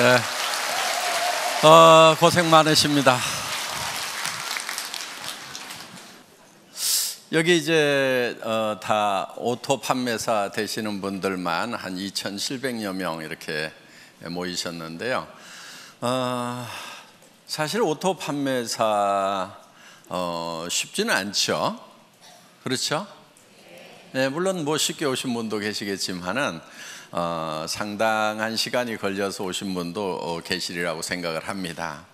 네, 고생 많으십니다. 여기 이제 다 오토 판매사 되시는 분들만 한 2,700여 명 이렇게 모이셨는데요. 사실 오토 판매사 쉽지는 않죠. 그렇죠? 네, 물론 뭐 쉽게 오신 분도 계시겠지만은 상당한 시간이 걸려서 오신 분도 계시리라고 생각을 합니다.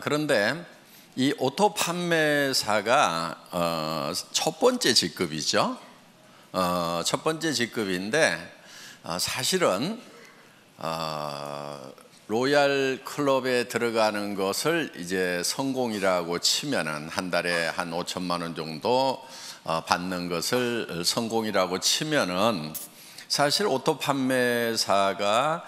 그런데 이 오토 판매사가 첫 번째 직급이죠. 첫 번째 직급인데 사실은 로얄 클럽에 들어가는 것을 이제 성공이라고 치면은 한 달에 한 5천만 원 정도 받는 것을 성공이라고 치면은 사실 오토 판매사가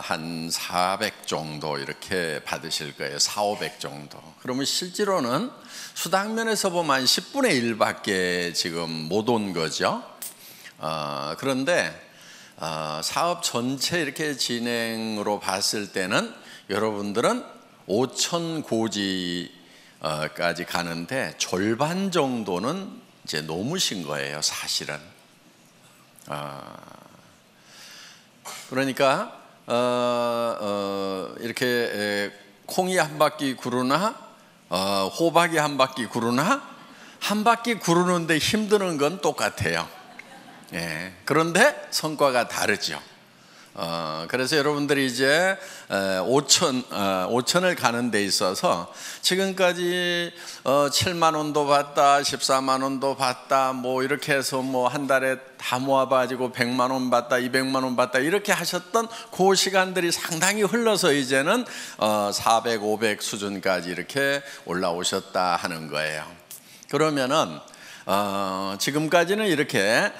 한 400 정도 이렇게 받으실 거예요. 400, 500 정도. 그러면 실제로는 수당면에서 보면 한 10분의 1밖에 지금 못 온 거죠. 그런데 사업 전체 이렇게 진행으로 봤을 때는 여러분들은 5천 고지까지 가는데 절반 정도는 이제 넘으신 거예요, 사실은. 그러니까 이렇게 콩이 한 바퀴 구르나 호박이 한 바퀴 구르나 한 바퀴 구르는데 힘드는 건 똑같아요. 예, 그런데 성과가 다르죠. 그래서 여러분들이 이제 5천을 가는 데 있어서 지금까지 7만 원도 받다, 14만 원도 받다, 뭐 이렇게 해서 뭐 한 달에 다 모아가지고 100만 원 받다, 200만 원 받다 이렇게 하셨던 그 시간들이 상당히 흘러서 이제는 400, 500 수준까지 이렇게 올라오셨다 하는 거예요. 그러면은 지금까지는 이렇게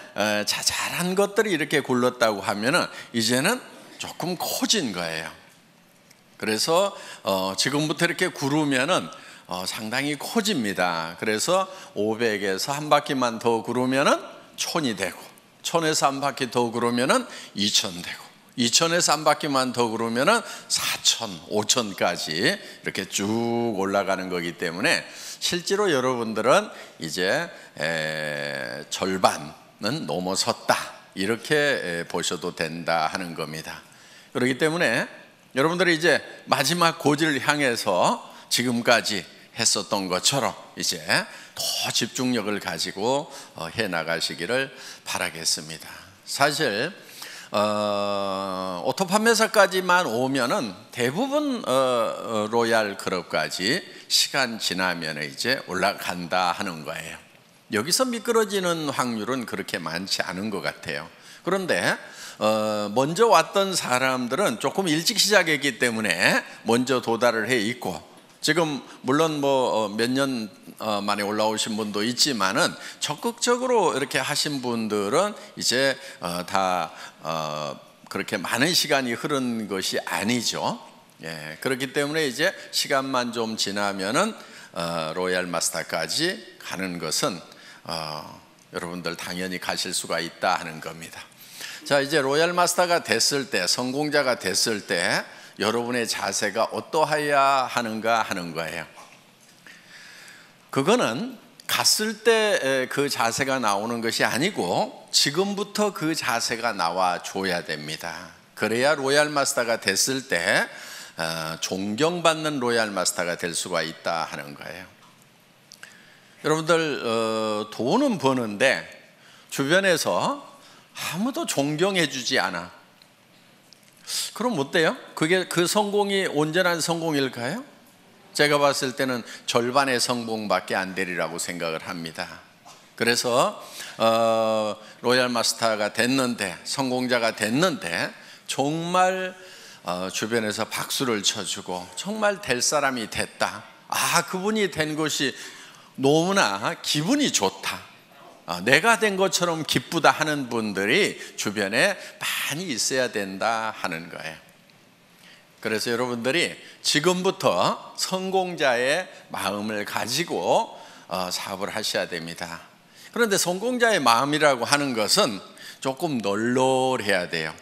자잘한 것들이 이렇게 굴렀다고 하면은 이제는 조금 커진 거예요. 그래서 지금부터 이렇게 구르면은 상당히 커집니다. 그래서 500에서 한 바퀴만 더 구르면은 1000이 되고, 1000에서 한 바퀴 더 구르면은 2000 되고, 2000에서 한 바퀴만 더 구르면은 4000, 5000까지 이렇게 쭉 올라가는 거기 때문에 실제로 여러분들은 이제 절반은 넘어섰다 이렇게 보셔도 된다 하는 겁니다. 그렇기 때문에 여러분들이 이제 마지막 고지를 향해서 지금까지 했었던 것처럼 이제 더 집중력을 가지고 해 나가시기를 바라겠습니다. 사실 오토 판매사까지만 오면은 대부분 로얄 클럽까지 시간 지나면 이제 올라간다 하는 거예요. 여기서 미끄러지는 확률은 그렇게 많지 않은 것 같아요. 그런데 먼저 왔던 사람들은 조금 일찍 시작했기 때문에 먼저 도달을 해 있고, 지금 물론 뭐 몇 년 만에 올라오신 분도 있지만은 적극적으로 이렇게 하신 분들은 이제 다 그렇게 많은 시간이 흐른 것이 아니죠. 예, 그렇기 때문에 이제 시간만 좀 지나면은 로얄 마스터까지 가는 것은 여러분들 당연히 가실 수가 있다 하는 겁니다. 자, 이제 로얄 마스터가 됐을 때, 성공자가 됐을 때 여러분의 자세가 어떠해야 하는가 하는 거예요. 그거는 갔을 때 그 자세가 나오는 것이 아니고 지금부터 그 자세가 나와 줘야 됩니다. 그래야 로얄 마스터가 됐을 때 존경받는 로얄 마스터가 될 수가 있다 하는 거예요. 여러분들 돈은 버는데 주변에서 아무도 존경해 주지 않아. 그럼 어때요? 그게 그 성공이 온전한 성공일까요? 제가 봤을 때는 절반의 성공밖에 안 되리라고 생각을 합니다. 그래서 로얄 마스터가 됐는데, 성공자가 됐는데 정말 주변에서 박수를 쳐주고 정말 될 사람이 됐다, 그분이 된 것이 너무나 기분이 좋다, 내가 된 것처럼 기쁘다 하는 분들이 주변에 많이 있어야 된다 하는 거예요. 그래서 여러분들이 지금부터 성공자의 마음을 가지고 사업을 하셔야 됩니다. 그런데 성공자의 마음이라고 하는 것은 조금 널널해야 돼요.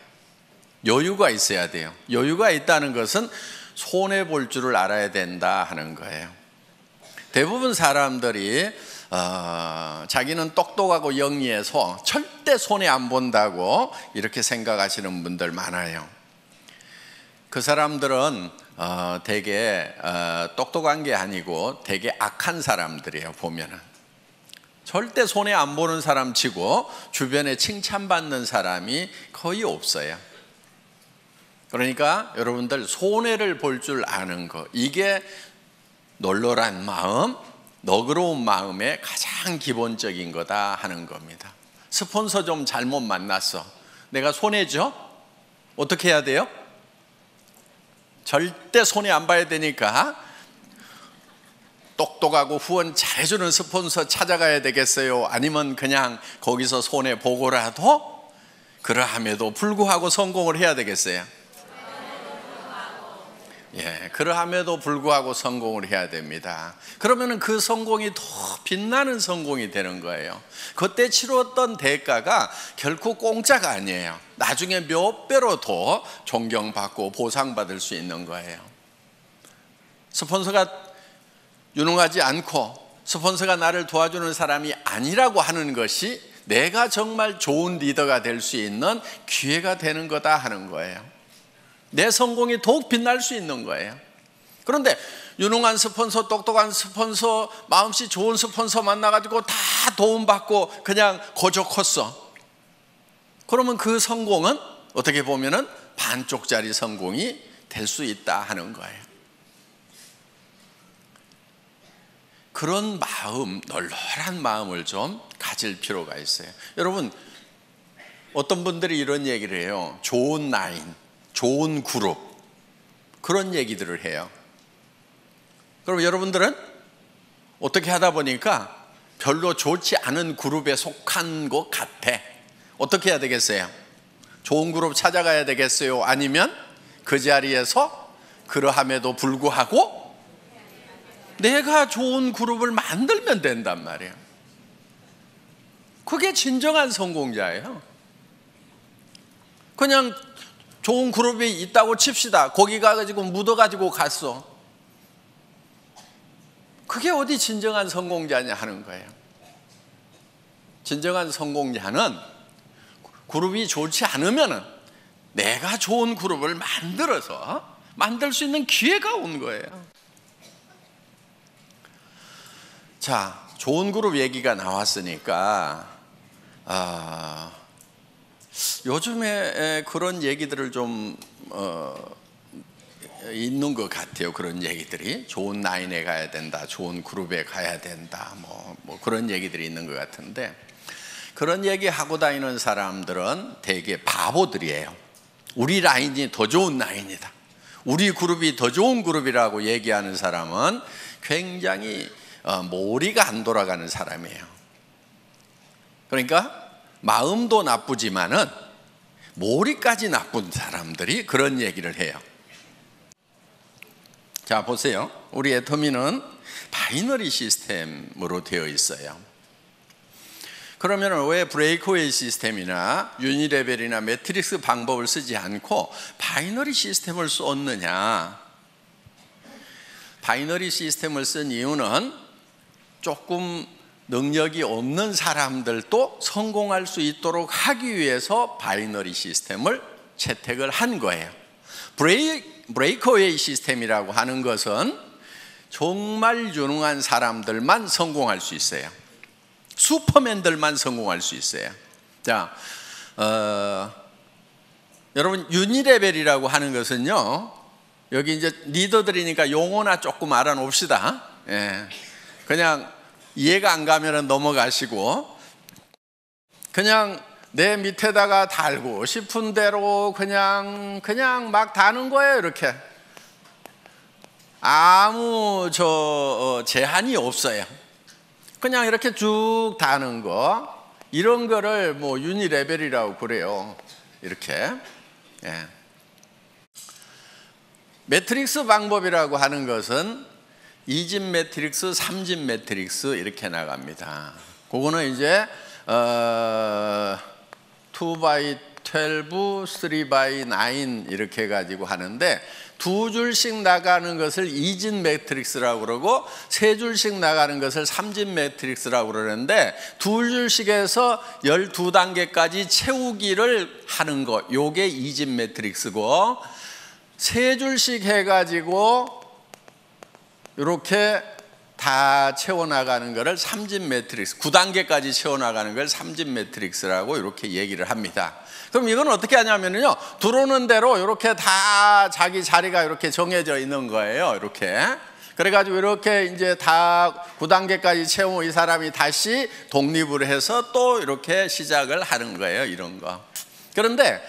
여유가 있어야 돼요. 여유가 있다는 것은 손해볼 줄을 알아야 된다 하는 거예요. 대부분 사람들이 자기는 똑똑하고 영리해서 절대 손해 안 본다고 이렇게 생각하시는 분들 많아요. 그 사람들은 되게 똑똑한 게 아니고 되게 악한 사람들이에요. 보면은 절대 손해 안 보는 사람 치고 주변에 칭찬받는 사람이 거의 없어요. 그러니까 여러분들 손해를 볼 줄 아는 거, 이게 널널한 마음, 너그러운 마음의 가장 기본적인 거다 하는 겁니다. 스폰서 좀 잘못 만났어. 내가 손해죠? 어떻게 해야 돼요? 절대 손해 안 봐야 되니까 똑똑하고 후원 잘해주는 스폰서 찾아가야 되겠어요? 아니면 그냥 거기서 손해 보고라도 그러함에도 불구하고 성공을 해야 되겠어요? 예, 그러함에도 불구하고 성공을 해야 됩니다. 그러면 그 성공이 더 빛나는 성공이 되는 거예요. 그때 치렀던 대가가 결코 공짜가 아니에요. 나중에 몇 배로 더 존경받고 보상받을 수 있는 거예요. 스폰서가 유능하지 않고 스폰서가 나를 도와주는 사람이 아니라고 하는 것이 내가 정말 좋은 리더가 될 수 있는 기회가 되는 거다 하는 거예요. 내 성공이 더욱 빛날 수 있는 거예요. 그런데 유능한 스폰서, 똑똑한 스폰서, 마음씨 좋은 스폰서 만나가지고 다 도움받고 그냥 거저 컸어. 그러면 그 성공은 어떻게 보면은 반쪽짜리 성공이 될 수 있다 하는 거예요. 그런 마음, 널널한 마음을 좀 가질 필요가 있어요. 여러분, 어떤 분들이 이런 얘기를 해요. 좋은 라인, 좋은 그룹, 그런 얘기들을 해요. 그럼 여러분들은 어떻게 하다 보니까 별로 좋지 않은 그룹에 속한 것 같아. 어떻게 해야 되겠어요? 좋은 그룹 찾아가야 되겠어요? 아니면 그 자리에서 그러함에도 불구하고 내가 좋은 그룹을 만들면 된단 말이에요. 그게 진정한 성공자예요. 그냥 좋은 그룹이 있다고 칩시다. 거기 가가지고 묻어가지고 갔어. 그게 어디 진정한 성공자냐 하는 거예요. 진정한 성공자는 그룹이 좋지 않으면 내가 좋은 그룹을 만들어서 만들 수 있는 기회가 온 거예요. 자, 좋은 그룹 얘기가 나왔으니까 요즘에 그런 얘기들을 좀 있는 것 같아요. 그런 얘기들이 좋은 라인에 가야 된다, 좋은 그룹에 가야 된다, 뭐 그런 얘기들이 있는 것 같은데, 그런 얘기 하고 다니는 사람들은 되게 바보들이에요. 우리 라인이 더 좋은 라인이다, 우리 그룹이 더 좋은 그룹이라고 얘기하는 사람은 굉장히 머리가 안 돌아가는 사람이에요. 그러니까 마음도 나쁘지만은 머리까지 나쁜 사람들이 그런 얘기를 해요. 자, 보세요. 우리 애터미는 바이너리 시스템으로 되어 있어요. 그러면 왜 브레이크웨이 시스템이나 유니레벨이나 매트릭스 방법을 쓰지 않고 바이너리 시스템을 썼느냐? 바이너리 시스템을 쓴 이유는 조금 능력이 없는 사람들도 성공할 수 있도록 하기 위해서 바이너리 시스템을 채택을 한 거예요. 브레이크웨이 시스템이라고 하는 것은 정말 유능한 사람들만 성공할 수 있어요. 슈퍼맨들만 성공할 수 있어요. 자, 여러분, 유니레벨이라고 하는 것은요, 여기 이제 리더들이니까 용어나 조금 알아놓읍시다. 예. 그냥 이해가 안 가면 넘어가시고, 그냥 내 밑에다가 달고 싶은 대로 그냥 막 다는 거예요. 이렇게 아무 제한이 없어요. 그냥 이렇게 쭉 다는 거, 이런 거를 뭐 유니레벨이라고 그래요. 이렇게. 예. 매트릭스 방법이라고 하는 것은 2집 매트릭스, 3집 매트릭스 이렇게 나갑니다. 그거는 이제 2x2, 12, 3x9 이렇게 해가지고 하는데, 두 줄씩 나가는 것을 2진 매트릭스라고 그러고 세 줄씩 나가는 것을 3진 매트릭스라고 그러는데, 두 줄씩 해서 12단계까지 채우기를 하는 거, 요게 2진 매트릭스고, 세 줄씩 해가지고 이렇게 다 채워나가는 것을 3진 매트릭스, 9단계까지 채워나가는 걸 3진 매트릭스라고 이렇게 얘기를 합니다. 그럼 이건 어떻게 하냐면요, 들어오는 대로 이렇게 다 자기 자리가 이렇게 정해져 있는 거예요. 이렇게. 그래가지고 이렇게 이제 다 9단계까지 채우면 이 사람이 다시 독립을 해서 또 이렇게 시작을 하는 거예요. 이런 거. 그런데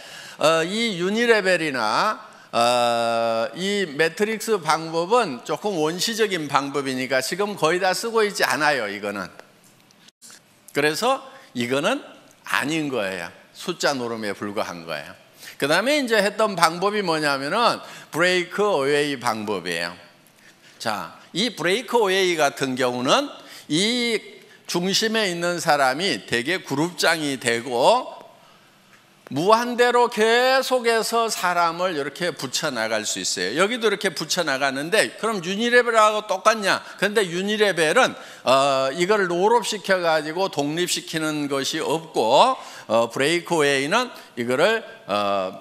이 유니레벨이나 이 매트릭스 방법은 조금 원시적인 방법이니까 지금 거의 다 쓰고 있지 않아요. 이거는. 그래서 이거는 아닌 거예요. 숫자 노름에 불과한 거예요. 그 다음에 이제 했던 방법이 뭐냐면은 브레이크 어웨이 방법이에요. 자, 이 브레이크 어웨이 같은 경우는 이 중심에 있는 사람이 되게 그룹장이 되고 무한대로 계속해서 사람을 이렇게 붙여나갈 수 있어요. 여기도 이렇게 붙여나가는데, 그럼 유니레벨하고 똑같냐? 그런데 유니레벨은 이걸 롤업시켜 가지고 독립시키는 것이 없고, 브레이크웨이는 이거를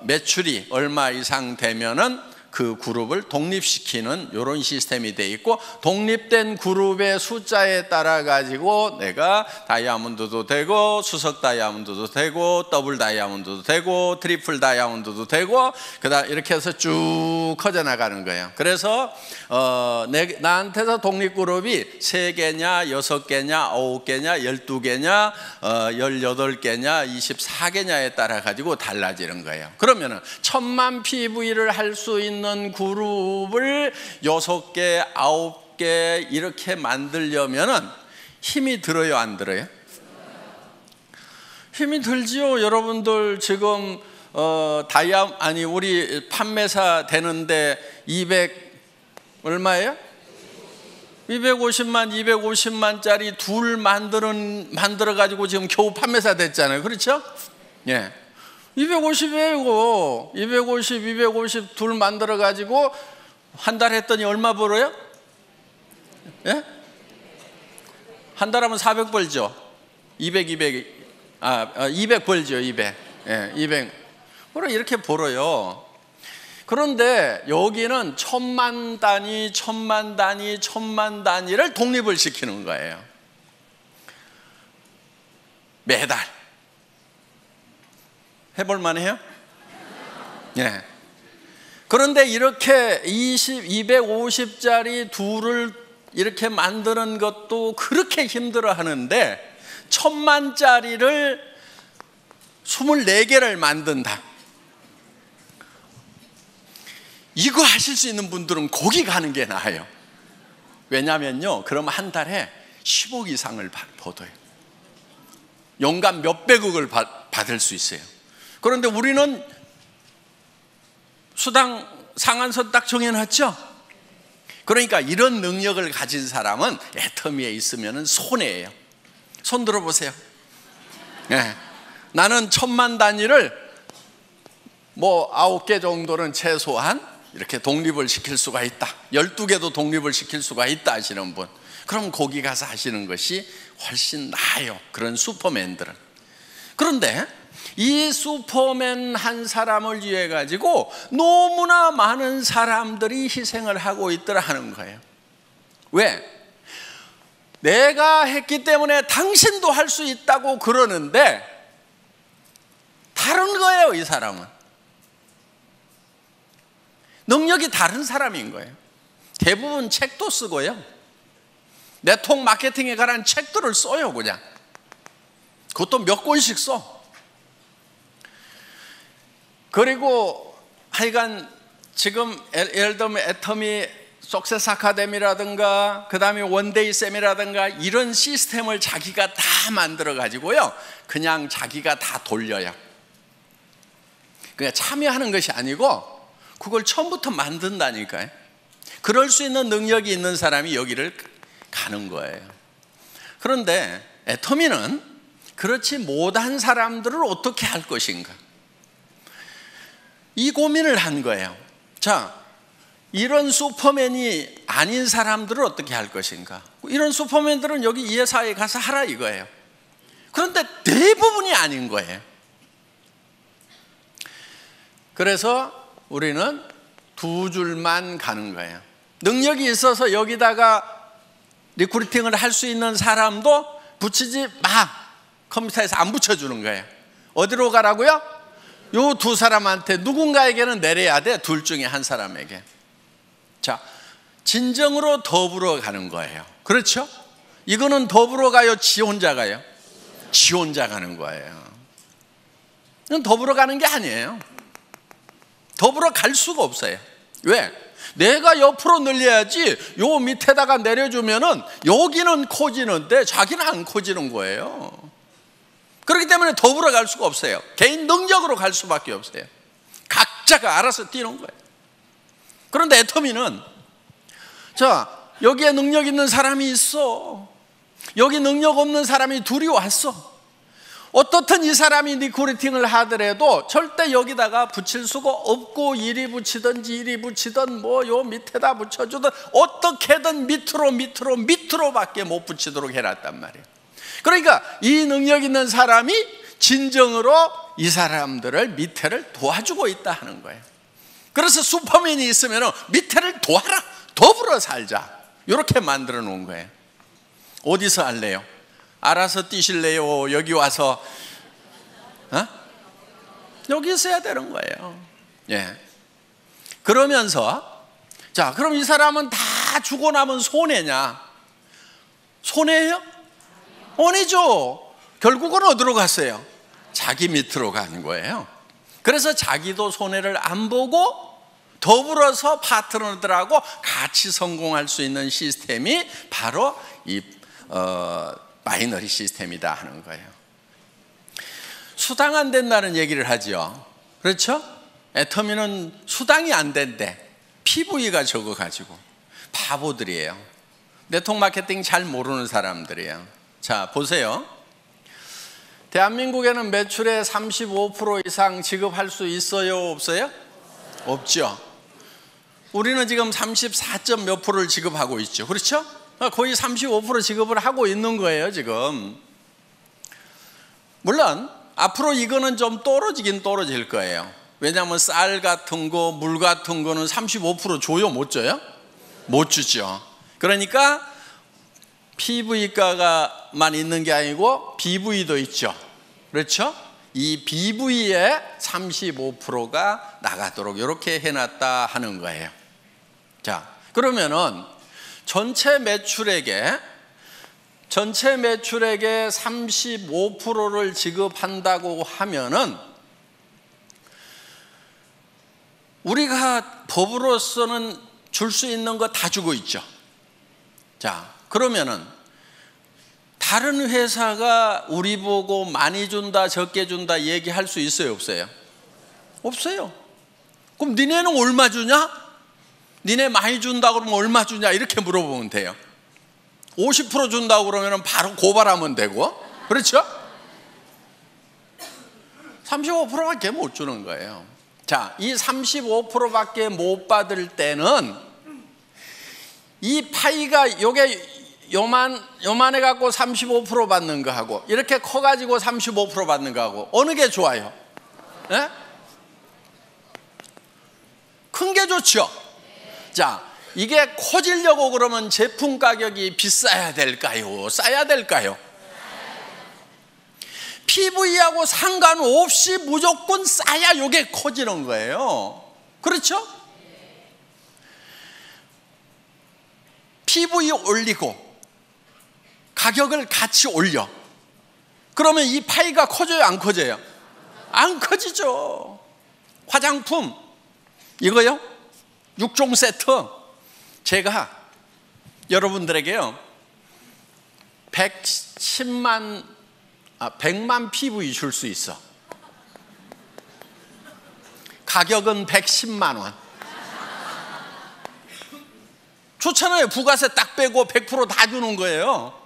매출이 얼마 이상 되면은 그 그룹을 독립시키는 이런 시스템이 돼 있고, 독립된 그룹의 숫자에 따라 가지고 내가 다이아몬드도 되고 수석 다이아몬드도 되고 더블 다이아몬드도 되고 트리플 다이아몬드도 되고, 그다음 이렇게 해서 쭉 커져 나가는 거예요. 그래서 나한테서 독립 그룹이 3개냐 6개냐 9개냐 12개냐 18개냐 24개냐에 따라 가지고 달라지는 거예요. 그러면은 1000만 PV를 할 수 있는 그룹을 6개, 9개 이렇게 만들려면은 힘이 들어요, 안 들어요? 힘이 들지요. 여러분들 지금 우리 판매사 되는데 200 얼마예요? 250만짜리 둘 만들어 가지고 지금 겨우 판매사 됐잖아요. 그렇죠? 예. 250이에요. 250 둘 만들어 가지고 한 달 했더니 얼마 벌어요? 예? 한 달 하면 400 벌죠. 200 벌죠. 200. 예, 200. 그래 이렇게 벌어요. 그런데 여기는 1000만 단위, 1000만 단위, 1000만 단위를 독립을 시키는 거예요. 매달. 해볼만 해요? 예. 그런데 이렇게 250짜리 둘을 이렇게 만드는 것도 그렇게 힘들어 하는데 1000만짜리를 24개를 만든다. 이거 하실 수 있는 분들은 거기 가는 게 나아요. 왜냐면요, 그럼 한 달에 10억 이상을 벌어요. 연간 몇백억을 받을 수 있어요. 그런데 우리는 수당 상한선 딱 정해놨죠. 그러니까 이런 능력을 가진 사람은 애터미에 있으면 손해예요. 손 들어보세요. 네. 나는 1000만 단위를 뭐 9개 정도는 최소한 이렇게 독립을 시킬 수가 있다. 12개도 독립을 시킬 수가 있다 하시는 분, 그럼 거기 가서 하시는 것이 훨씬 나아요. 그런 슈퍼맨들은. 그런데 이 슈퍼맨 한 사람을 위해 가지고 너무나 많은 사람들이 희생을 하고 있더라 하는 거예요. 왜? 내가 했기 때문에 당신도 할 수 있다고 그러는데 다른 거예요. 이 사람은 능력이 다른 사람인 거예요. 대부분 책도 쓰고요, 네트워크 마케팅에 관한 책들을 써요. 그냥 그것도 몇 권씩 써. 그리고 하여간 지금 예를 들면 애터미 석세스 아카데미라든가 그 다음에 원데이 쌤이라든가 이런 시스템을 자기가 다 만들어 가지고요, 그냥 자기가 다 돌려요. 그냥 참여하는 것이 아니고 그걸 처음부터 만든다니까요. 그럴 수 있는 능력이 있는 사람이 여기를 가는 거예요. 그런데 애터미는 그렇지 못한 사람들을 어떻게 할 것인가? 이 고민을 한 거예요. 자, 이런 슈퍼맨이 아닌 사람들은 어떻게 할 것인가? 이런 슈퍼맨들은 여기 이 회사에 가서 하라 이거예요. 그런데 대부분이 아닌 거예요. 그래서 우리는 두 줄만 가는 거예요. 능력이 있어서 여기다가 리크루팅을 할 수 있는 사람도 붙이지 마. 컴퓨터에서 안 붙여주는 거예요. 어디로 가라고요? 요 두 사람한테 누군가에게는 내려야 돼. 둘 중에 한 사람에게. 자, 진정으로 더불어 가는 거예요. 그렇죠? 이거는 더불어 가요? 지 혼자 가요? 지 혼자 가는 거예요. 이건 더불어 가는 게 아니에요. 더불어 갈 수가 없어요. 왜? 내가 옆으로 늘려야지 요 밑에다가 내려주면은 여기는 커지는데 자기는 안 커지는 거예요. 그렇기 때문에 더불어 갈 수가 없어요. 개인 능력으로 갈 수밖에 없어요. 각자가 알아서 뛰는 거예요. 그런데 애터미는 자, 여기에 능력 있는 사람이 있어. 여기 능력 없는 사람이 둘이 왔어. 어떻든 이 사람이 리크루팅을 하더라도 절대 여기다가 붙일 수가 없고, 이리 붙이든지 이리 붙이든 뭐 요 밑에다 붙여주든 어떻게든 밑으로밖에 못 붙이도록 해놨단 말이에요. 그러니까 이 능력 있는 사람이 진정으로 이 사람들을 밑에를 도와주고 있다 하는 거예요. 그래서 슈퍼맨이 있으면 밑에를 도와라, 더불어 살자, 이렇게 만들어 놓은 거예요. 어디서 할래요? 알아서 뛰실래요? 여기 와서 여기 있어야 되는 거예요. 예. 그러면서 자, 그럼 이 사람은 다 주고 나면 손해냐? 손해예요? 아니죠. 결국은 어디로 갔어요? 자기 밑으로 가는 거예요. 그래서 자기도 손해를 안 보고 더불어서 파트너들하고 같이 성공할 수 있는 시스템이 바로 이 바이너리 시스템이다 하는 거예요. 수당 안 된다는 얘기를 하죠. 그렇죠? 애터미는 수당이 안 된대. PV가 적어가지고. 바보들이에요. 네트워크 마케팅 잘 모르는 사람들이에요. 자, 보세요. 대한민국에는 매출의 35% 이상 지급할 수 있어요? 없어요? 없죠. 우리는 지금 34점 몇 프로를 지급하고 있죠. 그렇죠? 거의 35% 지급을 하고 있는 거예요, 지금. 물론 앞으로 이거는 좀 떨어지긴 떨어질 거예요. 왜냐하면 쌀 같은 거, 물 같은 거는 35% 줘요? 못 줘요? 못 주죠. 그러니까 PV가만 있는 게 아니고 BV도 있죠. 그렇죠? 이 BV에 35%가 나가도록 이렇게 해놨다 하는 거예요. 자, 그러면은 전체 매출액의 35%를 지급한다고 하면은 우리가 법으로서는 줄 수 있는 거 다 주고 있죠. 자, 그러면은 다른 회사가 우리 보고 많이 준다, 적게 준다 얘기할 수 있어요, 없어요? 없어요. 그럼 니네는 얼마 주냐? 니네 많이 준다 그러면 얼마 주냐? 이렇게 물어보면 돼요. 50% 준다고 그러면 바로 고발하면 되고, 그렇죠? 35%밖에 못 주는 거예요. 자, 이 35%밖에 못 받을 때는 이 파이가 요게 요만해 갖고 35% 받는 거 하고 이렇게 커 가지고 35% 받는 거 하고 어느 게 좋아요? 네? 큰 게 좋죠. 자, 이게 커지려고 그러면 제품 가격이 비싸야 될까요? 싸야 될까요? PV하고 상관없이 무조건 싸야 이게 커지는 거예요. 그렇죠? PV 올리고 가격을 같이 올려. 그러면 이 파이가 커져요? 안 커져요? 안 커지죠. 화장품 이거요? 6종 세트 제가 여러분들에게요 100만 PV 줄 수 있어. 가격은 110만 원. 좋잖아요. 부가세 딱 빼고 100% 다 주는 거예요.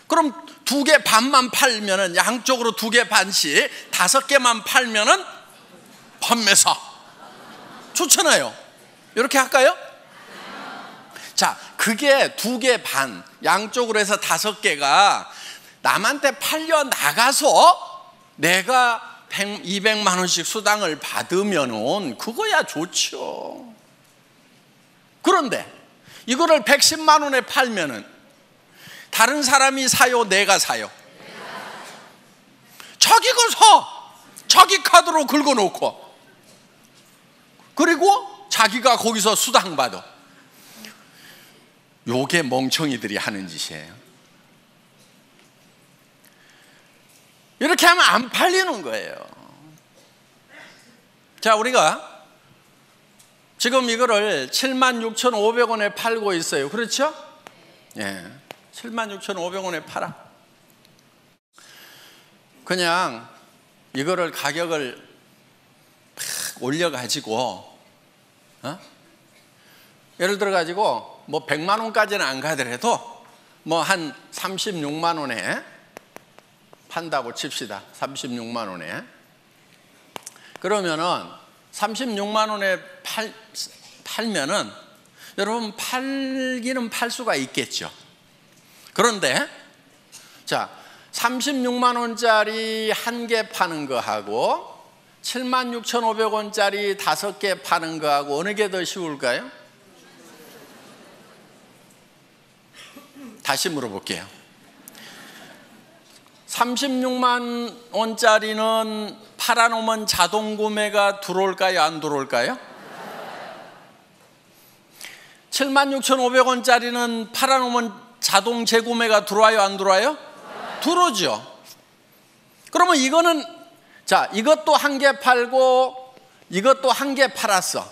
그럼 2개 반만 팔면은 양쪽으로 2개 반씩 5개만 팔면은 판매사. 좋잖아요. 이렇게 할까요? 자, 그게 2개 반, 양쪽으로 해서 5개가 남한테 팔려 나가서 내가 200만 원씩 수당을 받으면은 그거야 좋죠. 그런데 이거를 110만 원에 팔면은 다른 사람이 사요, 내가 사요? 자기 거 사. 자기 카드로 긁어놓고, 그리고 자기가 거기서 수당 받아. 요게 멍청이들이 하는 짓이에요. 이렇게 하면 안 팔리는 거예요. 자, 우리가 지금 이거를 76,500원에 팔고 있어요. 그렇죠? 예, 76,500원에 팔아. 그냥 이거를 가격을 팍 올려가지고, 예를 들어가지고 뭐 100만 원까지는 안 가더라도 뭐 한 36만 원에 판다고 칩시다. 36만 원에. 그러면은 36만 원에 팔면은 여러분 팔기는 팔 수가 있겠죠. 그런데 자, 36만 원짜리 1개 파는 거하고 76,500원짜리 5개 파는 거하고 어느 게 더 쉬울까요? 다시 물어볼게요. 36만 원짜리는 팔아놓으면 자동 구매가 들어올까요? 안 들어올까요? 76,500원짜리는 팔아놓으면 자동 재구매가 들어와요? 안 들어와요? 들어오죠. 그러면 이거는, 자, 이것도 1개 팔고 이것도 1개 팔았어.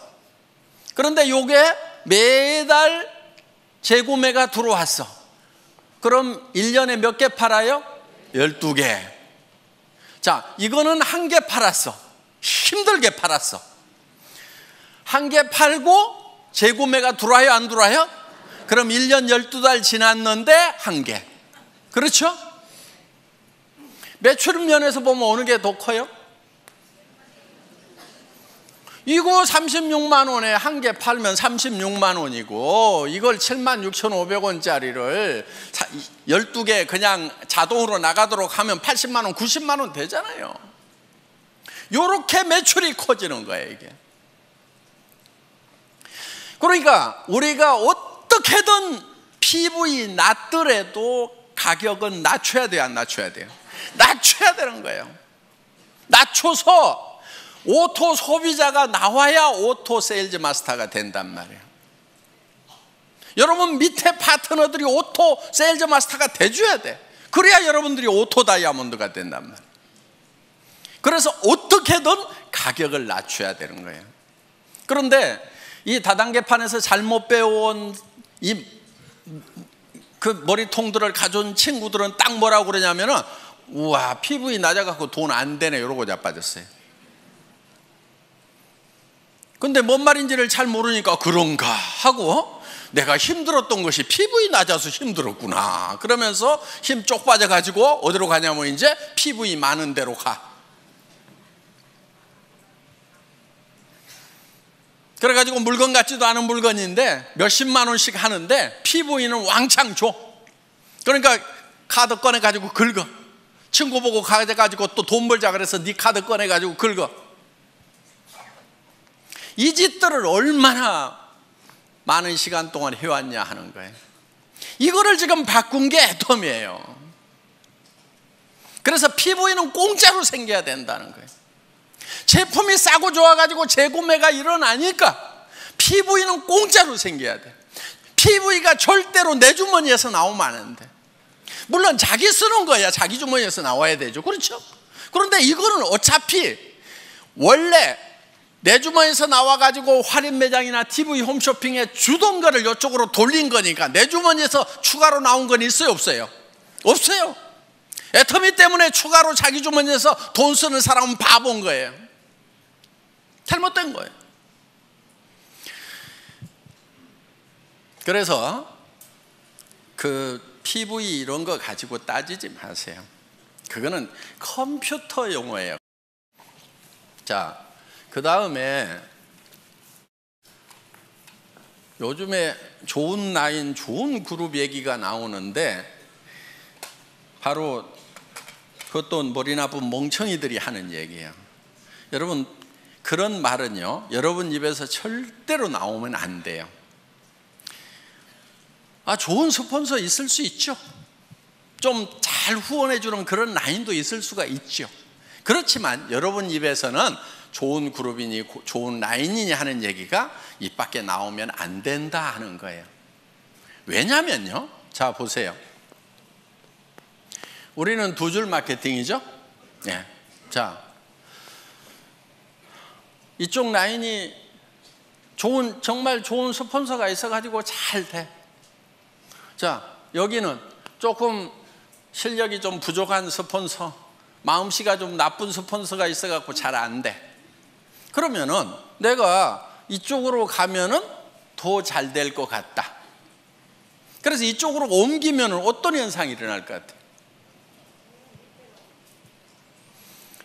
그런데 요게 매달 재구매가 들어왔어. 그럼 1년에 몇 개 팔아요? 12개. 자, 이거는 1개 팔았어. 힘들게 팔았어. 1개 팔고 재구매가 들어와요? 안 들어와요? 그럼 1년 12달 지났는데 1개. 그렇죠? 매출 면에서 보면 어느 게 더 커요? 이거 36만 원에 1개 팔면 36만 원이고, 이걸 76,500원짜리를 12개 그냥 자동으로 나가도록 하면 80만 원, 90만 원 되잖아요. 이렇게 매출이 커지는 거예요, 이게. 그러니까 우리가 어떻게든 PV 낮더라도 가격은 낮춰야 돼요, 안 낮춰야 돼요? 낮춰야 되는 거예요. 낮춰서 오토 소비자가 나와야 오토 세일즈 마스터가 된단 말이에요. 여러분 밑에 파트너들이 오토 세일즈 마스터가 돼줘야 돼. 그래야 여러분들이 오토 다이아몬드가 된단 말이에요. 그래서 어떻게든 가격을 낮춰야 되는 거예요. 그런데 이 다단계판에서 잘못 배워온 그 머리통들을 가져온 친구들은 딱 뭐라고 그러냐면은, 우와, PV 낮아갖고 돈 안 되네, 이러고 자빠졌어요. 근데 뭔 말인지를 잘 모르니까 그런가 하고, 내가 힘들었던 것이 PV 낮아서 힘들었구나 그러면서 힘 쪽 빠져가지고 어디로 가냐면 이제 PV 많은 데로 가. 그래가지고 물건 같지도 않은 물건인데 몇십만 원씩 하는데 PV는 왕창 줘. 그러니까 카드 꺼내가지고 긁어. 친구 보고 가져가지고 또 돈 벌자 그래서 네 카드 꺼내가지고 긁어. 이 짓들을 얼마나 많은 시간 동안 해왔냐 하는 거예요. 이거를 지금 바꾼 게 애텀이에요. 그래서 PV는 공짜로 생겨야 된다는 거예요. 제품이 싸고 좋아가지고 재구매가 일어나니까 PV는 공짜로 생겨야 돼. PV가 절대로 내 주머니에서 나오면 안 돼. 물론 자기 쓰는 거야 자기 주머니에서 나와야 되죠. 그렇죠? 그런데 이거는 어차피 원래 내 주머니에서 나와가지고 할인 매장이나 TV 홈쇼핑에 주던 거를 이쪽으로 돌린 거니까 내 주머니에서 추가로 나온 건 있어요? 없어요? 없어요. 애터미 때문에 추가로 자기 주머니에서 돈 쓰는 사람은 바본 거예요. 잘못된 거예요. 그래서 그 PV 이런 거 가지고 따지지 마세요. 그거는 컴퓨터 용어예요. 자, 그 다음에 요즘에 좋은 라인, 좋은 그룹 얘기가 나오는데 바로 그것도 머리 나쁜 멍청이들이 하는 얘기예요. 여러분, 그런 말은요, 여러분 입에서 절대로 나오면 안 돼요. 좋은 스폰서 있을 수 있죠. 좀 잘 후원해 주는 그런 라인도 있을 수가 있죠. 그렇지만 여러분 입에서는 좋은 그룹이니 좋은 라인이니 하는 얘기가 입 밖에 나오면 안 된다 하는 거예요. 왜냐면요, 자 보세요. 우리는 두 줄 마케팅이죠. 네. 자, 이쪽 라인이 정말 좋은 스폰서가 있어가지고 잘 돼. 자, 여기는 조금 실력이 좀 부족한 스폰서, 마음씨가 좀 나쁜 스폰서가 있어갖고 잘 안 돼. 그러면은 내가 이쪽으로 가면은 더 잘 될 것 같다. 그래서 이쪽으로 옮기면은 어떤 현상이 일어날 것 같아요?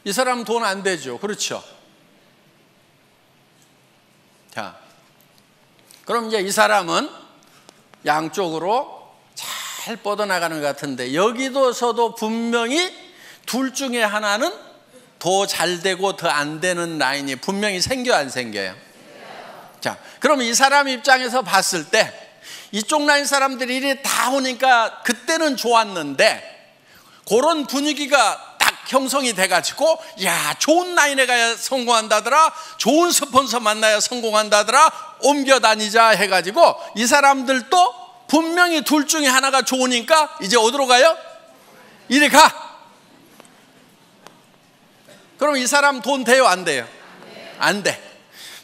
이 사람 돈 안 되죠. 그렇죠? 자, 그럼 이제 이 사람은 양쪽으로 잘 뻗어나가는 것 같은데 여기서도 분명히 둘 중에 하나는 더 잘 되고 더 안 되는 라인이 분명히 생겨 안 생겨요? 자, 그럼 이 사람 입장에서 봤을 때 이쪽 라인 사람들이 이리 다 오니까 그때는 좋았는데 그런 분위기가 딱 형성이 돼가지고 야, 좋은 라인에 가야 성공한다더라, 좋은 스폰서 만나야 성공한다더라, 옮겨 다니자 해가지고 이 사람들도 분명히 둘 중에 하나가 좋으니까 이제 어디로 가요? 이리 가. 그럼 이 사람 돈 돼요, 안 돼요? 안 돼.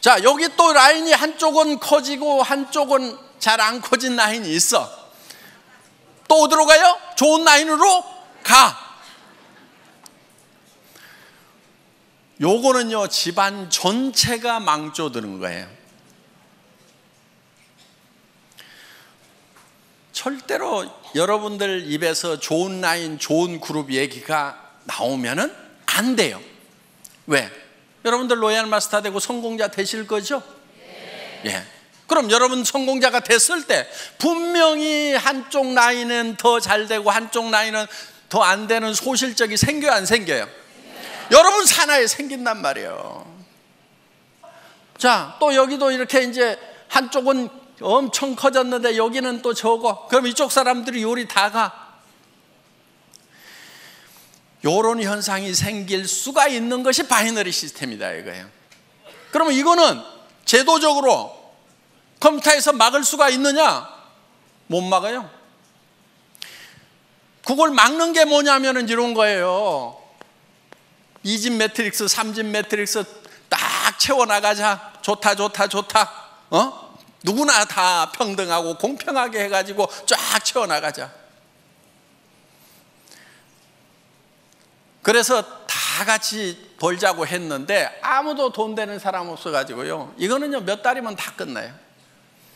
자, 여기 또 라인이 한쪽은 커지고 한쪽은 잘 안 커진 라인이 있어. 또 어디로 가요? 좋은 라인으로 가. 요거는요, 집안 전체가 망조드는 거예요. 절대로 여러분들 입에서 좋은 라인, 좋은 그룹 얘기가 나오면은 안 돼요. 왜? 여러분들 로얄 마스터 되고 성공자 되실 거죠? 예. 그럼 여러분 성공자가 됐을 때 분명히 한쪽 라인은 더 잘 되고 한쪽 라인은 더 안 되는 소실적이 생겨요, 안 생겨요? 여러분 산하에 생긴단 말이에요. 자, 또 여기도 이렇게 이제 한쪽은 엄청 커졌는데 여기는 또 적어. 그럼 이쪽 사람들이 요리 다 가. 요런 현상이 생길 수가 있는 것이 바이너리 시스템이다 이거예요. 그러면 이거는 제도적으로 컴퓨터에서 막을 수가 있느냐? 못 막아요. 그걸 막는 게 뭐냐면은 이런 거예요. 2집 매트릭스, 3집 매트릭스 딱 채워나가자. 좋다. 누구나 다 평등하고 공평하게 해가지고 쫙 채워나가자. 그래서 다 같이 벌자고 했는데 아무도 돈 되는 사람 없어가지고요. 이거는요, 몇 달이면 다 끝나요.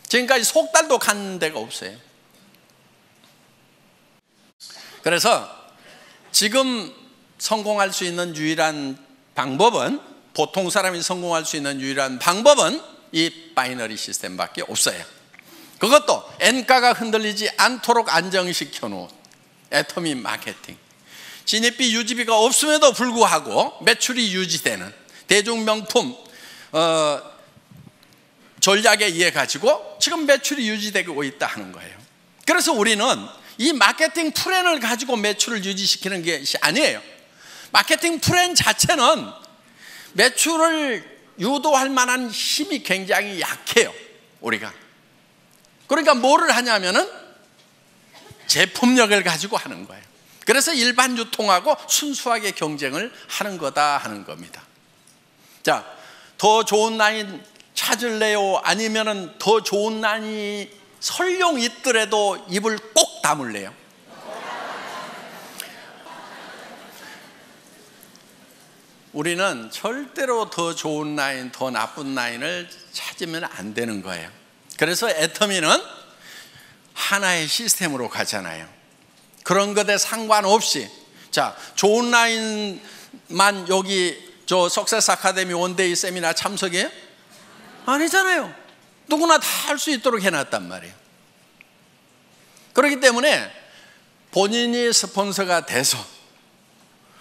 지금까지 석 달도 간 데가 없어요. 그래서 지금 성공할 수 있는 유일한 방법은, 보통 사람이 성공할 수 있는 유일한 방법은 이 바이너리 시스템밖에 없어요. 그것도 N가가 흔들리지 않도록 안정시켜 놓은 애터미 마케팅. 진입비 유지비가 없음에도 불구하고 매출이 유지되는 대중명품 전략에 의해 가지고 지금 매출이 유지되고 있다 하는 거예요. 그래서 우리는 이 마케팅 플랜을 가지고 매출을 유지시키는 것이 아니에요. 마케팅 플랜 자체는 매출을 유도할 만한 힘이 굉장히 약해요, 우리가. 그러니까 뭐를 하냐면은 제품력을 가지고 하는 거예요. 그래서 일반 유통하고 순수하게 경쟁을 하는 거다 하는 겁니다. 자, 더 좋은 라인 찾을래요? 아니면은 더 좋은 라인이 설령 있더라도 입을 꼭 다물래요? 우리는 절대로 더 좋은 라인, 더 나쁜 라인을 찾으면 안 되는 거예요. 그래서 애터미는 하나의 시스템으로 가잖아요. 그런 것에 상관없이, 자, 좋은 라인만 여기 저 석세스 아카데미 원데이 세미나 참석이에요? 아니잖아요. 누구나 다 할 수 있도록 해놨단 말이에요. 그렇기 때문에 본인이 스폰서가 돼서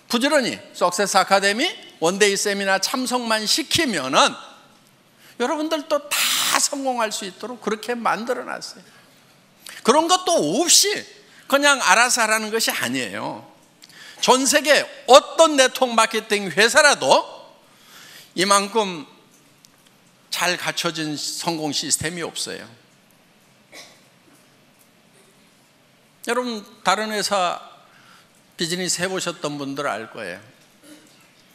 부지런히 석세스 아카데미 원데이 세미나 참석만 시키면은 여러분들도 다 성공할 수 있도록 그렇게 만들어 놨어요. 그런 것도 없이 그냥 알아서 하라는 것이 아니에요. 전 세계 어떤 네트워크 마케팅 회사라도 이만큼 잘 갖춰진 성공 시스템이 없어요. 여러분 다른 회사 비즈니스 해보셨던 분들 알 거예요.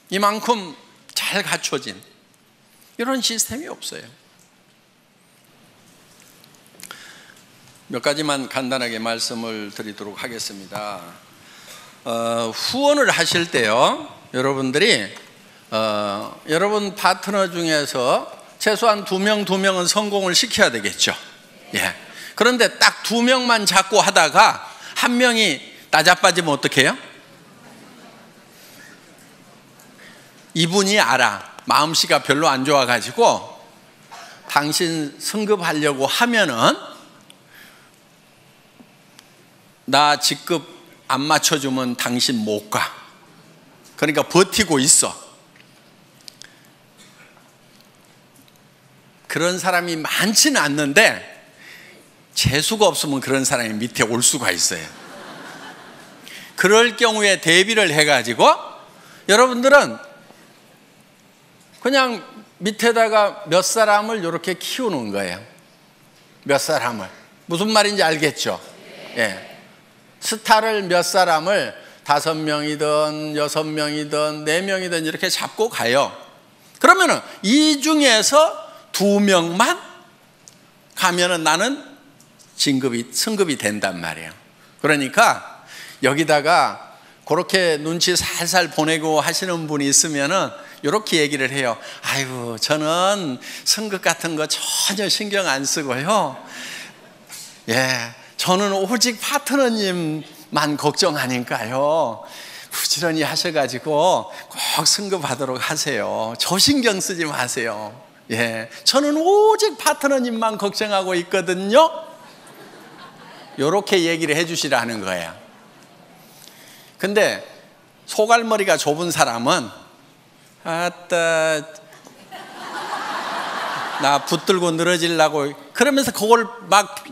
이만큼 잘 갖춰진 이런 시스템이 없어요. 몇 가지만 간단하게 말씀을 드리도록 하겠습니다. 후원을 하실 때요, 여러분들이 여러분 파트너 중에서 최소한 2명은 성공을 시켜야 되겠죠. 예. 그런데 딱 2명만 잡고 하다가 1명이 나자빠지면 어떡해요? 이분이 알아. 마음씨가 별로 안 좋아가지고 당신 승급하려고 하면은 나 직급 안 맞춰주면 당신 못 가. 그러니까 버티고 있어. 그런 사람이 많지는 않는데 재수가 없으면 그런 사람이 밑에 올 수가 있어요. 그럴 경우에 대비를 해가지고 여러분들은 그냥 밑에다가 몇 사람을 이렇게 키우는 거예요. 몇 사람을. 무슨 말인지 알겠죠? 예. 스타를 몇 사람을 5명이든 6명이든 4명이든 이렇게 잡고 가요. 그러면은 이 중에서 2명만 가면은 나는 승급이 된단 말이에요. 그러니까 여기다가 그렇게 눈치 살살 보내고 하시는 분이 있으면은 이렇게 얘기를 해요. 아이고, 저는 승급 같은 거 전혀 신경 안 쓰고요. 예, 저는 오직 파트너님만 걱정하니까요. 부지런히 하셔가지고 꼭 승급하도록 하세요. 저 신경 쓰지 마세요. 예, 저는 오직 파트너님만 걱정하고 있거든요. 이렇게 얘기를 해주시라는 거예요. 근데 소갈머리가 좁은 사람은 아따 나 붙들고 늘어지려고 그러면서 그걸 막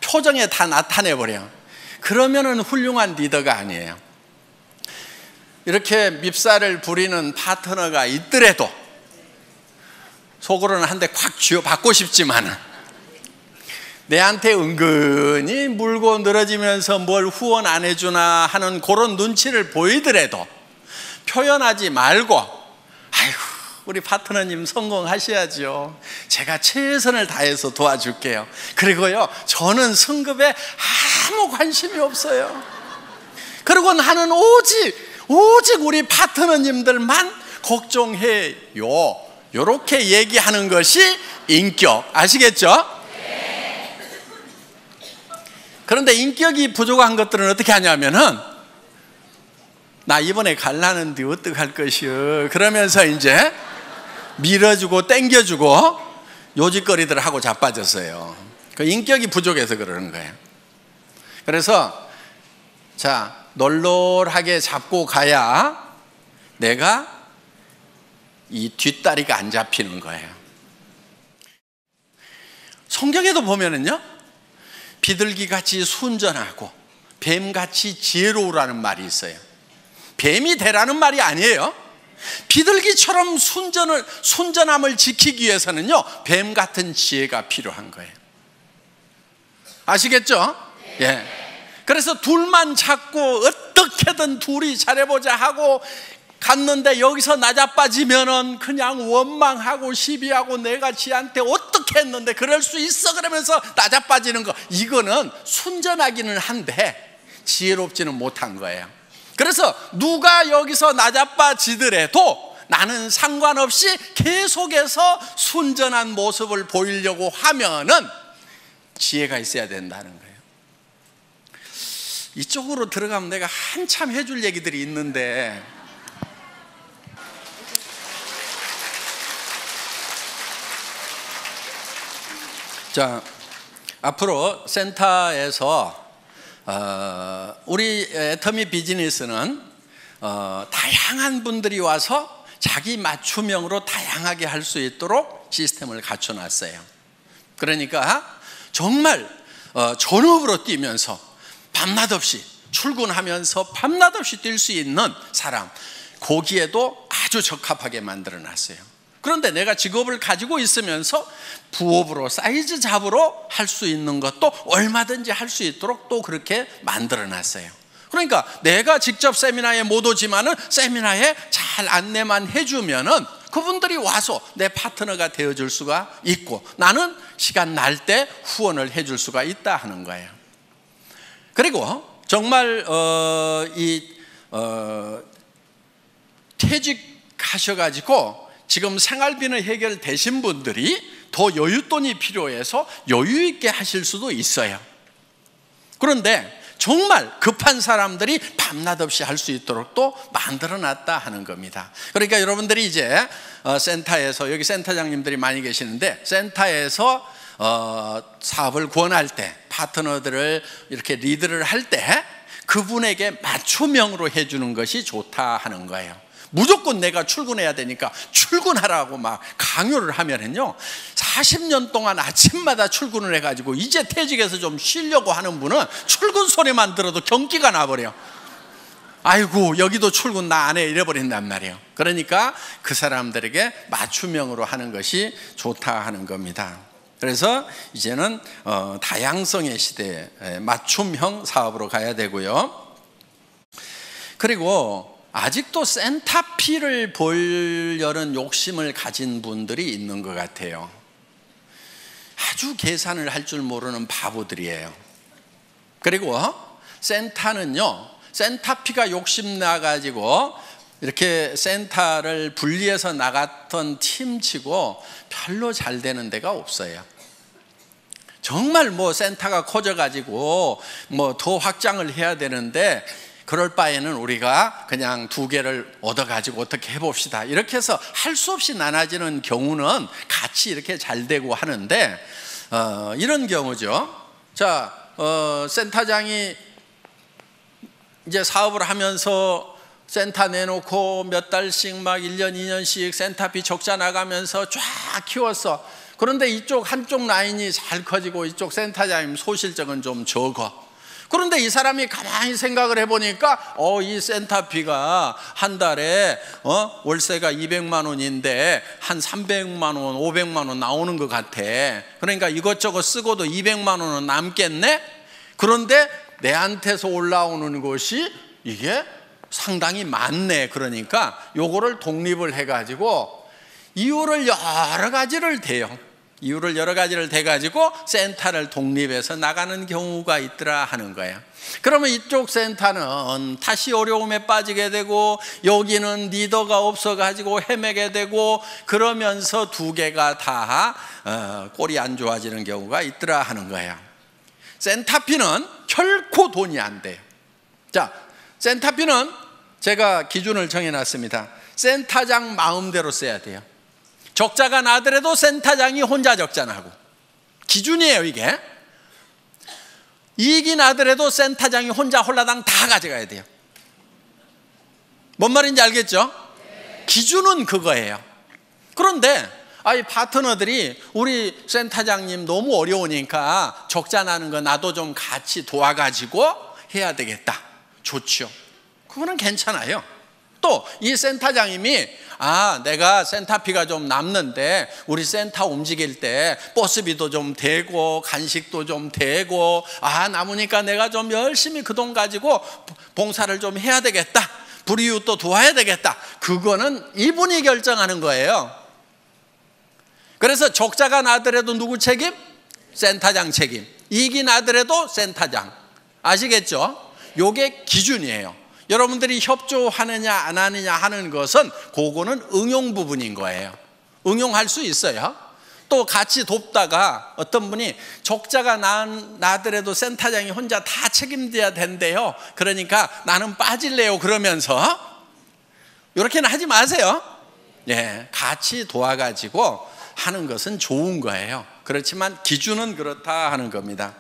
표정에 다 나타내버려. 그러면은 훌륭한 리더가 아니에요. 이렇게 밉살을 부리는 파트너가 있더라도 속으로는 한 대 콱 쥐어받고 싶지만은 내한테 은근히 물고 늘어지면서 뭘 후원 안 해주나 하는 그런 눈치를 보이더라도 표현하지 말고 아이고 우리 파트너님 성공하셔야죠. 제가 최선을 다해서 도와줄게요. 그리고요 저는 승급에 아무 관심이 없어요. 그리고 나는 오직 우리 파트너님들만 걱정해요. 이렇게 얘기하는 것이 인격. 아시겠죠? 그런데 인격이 부족한 것들은 어떻게 하냐면은 나 이번에 갈라는데 어떡할 것이요 그러면서 이제 밀어주고 땡겨주고 요짓거리들 하고 자빠졌어요. 그 인격이 부족해서 그러는 거예요. 그래서 자 널널하게 잡고 가야 내가 이 뒷다리가 안 잡히는 거예요. 성경에도 보면은요 비둘기같이 순전하고 뱀같이 지혜로우라는 말이 있어요. 뱀이 되라는 말이 아니에요. 비둘기처럼 순전함을 지키기 위해서는요 뱀 같은 지혜가 필요한 거예요. 아시겠죠? 예. 그래서 둘만 찾고 어떻게든 둘이 잘해보자 하고 갔는데 여기서 나자빠지면은 그냥 원망하고 시비하고 내가 지한테 어떻게 했는데 그럴 수 있어 그러면서 나자빠지는 거, 이거는 순전하기는 한데 지혜롭지는 못한 거예요. 그래서 누가 여기서 나자빠지더라도 나는 상관없이 계속해서 순전한 모습을 보이려고 하면은 지혜가 있어야 된다는 거예요. 이쪽으로 들어가면 내가 한참 해줄 얘기들이 있는데 자, 앞으로 센터에서 우리 애터미 비즈니스는 다양한 분들이 와서 자기 맞춤형으로 다양하게 할 수 있도록 시스템을 갖춰놨어요. 그러니까 정말 전업으로 뛰면서 밤낮 없이 출근하면서 밤낮 없이 뛸 수 있는 사람, 거기에도 아주 적합하게 만들어놨어요. 그런데 내가 직업을 가지고 있으면서 부업으로 사이즈 잡으로 할 수 있는 것도 얼마든지 할 수 있도록 또 그렇게 만들어놨어요. 그러니까 내가 직접 세미나에 못 오지만은 세미나에 잘 안내만 해주면은 그분들이 와서 내 파트너가 되어줄 수가 있고, 나는 시간 날 때 후원을 해줄 수가 있다 하는 거예요. 그리고 정말 퇴직하셔가지고 지금 생활비는 해결되신 분들이 더 여윳돈이 필요해서 여유 있게 하실 수도 있어요. 그런데 정말 급한 사람들이 밤낮 없이 할 수 있도록 또 만들어놨다 하는 겁니다. 그러니까 여러분들이 이제 센터에서, 여기 센터장님들이 많이 계시는데, 센터에서 사업을 권할 때, 파트너들을 이렇게 리드를 할 때 그분에게 맞춤형으로 해주는 것이 좋다 하는 거예요. 무조건 내가 출근해야 되니까 출근하라고 막 강요를 하면은요, 40년 동안 아침마다 출근을 해가지고 이제 퇴직해서 좀 쉬려고 하는 분은 출근 소리만 들어도 경기가 나버려. 아이고, 여기도 출근 나 안 해, 이래버린단 말이에요. 그러니까 그 사람들에게 맞춤형으로 하는 것이 좋다 하는 겁니다. 그래서 이제는 다양성의 시대에 맞춤형 사업으로 가야 되고요. 그리고 아직도 센터피를 보려는 욕심을 가진 분들이 있는 것 같아요. 아주 계산을 할 줄 모르는 바보들이에요. 그리고 센터는요, 센터피가 욕심나가지고 이렇게 센터를 분리해서 나갔던 팀치고 별로 잘 되는 데가 없어요. 정말 뭐 센터가 커져가지고 뭐 더 확장을 해야 되는데, 그럴 바에는 우리가 그냥 2개를 얻어가지고 어떻게 해봅시다, 이렇게 해서 할 수 없이 나눠지는 경우는 같이 이렇게 잘 되고 하는데, 이런 경우죠. 자, 센터장이 이제 사업을 하면서 센터 내놓고 몇 달씩 막 1년, 2년씩 센터비 적자 나가면서 쫙 키웠어. 그런데 이쪽 한쪽 라인이 잘 커지고 이쪽 센터장님 소실적은 좀 적어. 그런데 이 사람이 가만히 생각을 해보니까 이 센터비가 한 달에 월세가 200만 원인데 한 300만 원, 500만 원 나오는 것 같아. 그러니까 이것저것 쓰고도 200만 원은 남겠네? 그런데 내한테서 올라오는 것이 이게 상당히 많네. 그러니까 요거를 독립을 해가지고 이유를 여러 가지를 대요. 이유를 여러 가지를 대가지고 센터를 독립해서 나가는 경우가 있더라 하는 거예요. 그러면 이쪽 센터는 다시 어려움에 빠지게 되고, 여기는 리더가 없어가지고 헤매게 되고, 그러면서 2개가 다 꼴이 안 좋아지는 경우가 있더라 하는 거예요. 센터피는 결코 돈이 안 돼요. 자, 센터피는 제가 기준을 정해놨습니다. 센터장 마음대로 써야 돼요. 적자가 나더라도 센터장이 혼자 적자 나고, 기준이에요 이게. 이익이 나더라도 센터장이 혼자 홀라당 다 가져가야 돼요. 뭔 말인지 알겠죠? 기준은 그거예요. 그런데 파트너들이 우리 센터장님 너무 어려우니까 적자 나는 거 나도 좀 같이 도와가지고 해야 되겠다. 좋죠. 그거는 괜찮아요. 또 이 센터장님이 내가 센터비가 좀 남는데 우리 센터 움직일 때 버스비도 좀 되고 간식도 좀 되고 남으니까 내가 좀 열심히 그 돈 가지고 봉사를 좀 해야 되겠다, 불이웃도 도와야 되겠다. 그거는 이분이 결정하는 거예요. 그래서 적자가 나더라도 누구 책임? 센터장 책임. 이익이 나더라도 센터장. 아시겠죠? 요게 기준이에요. 여러분들이 협조하느냐 안 하느냐 하는 것은 그거는 응용 부분인 거예요. 응용할 수 있어요. 또 같이 돕다가 어떤 분이 적자가 나더라도 센터장이 혼자 다 책임져야 된대요. 그러니까 나는 빠질래요. 그러면서 이렇게는 하지 마세요. 같이 도와가지고 하는 것은 좋은 거예요. 그렇지만 기준은 그렇다 하는 겁니다.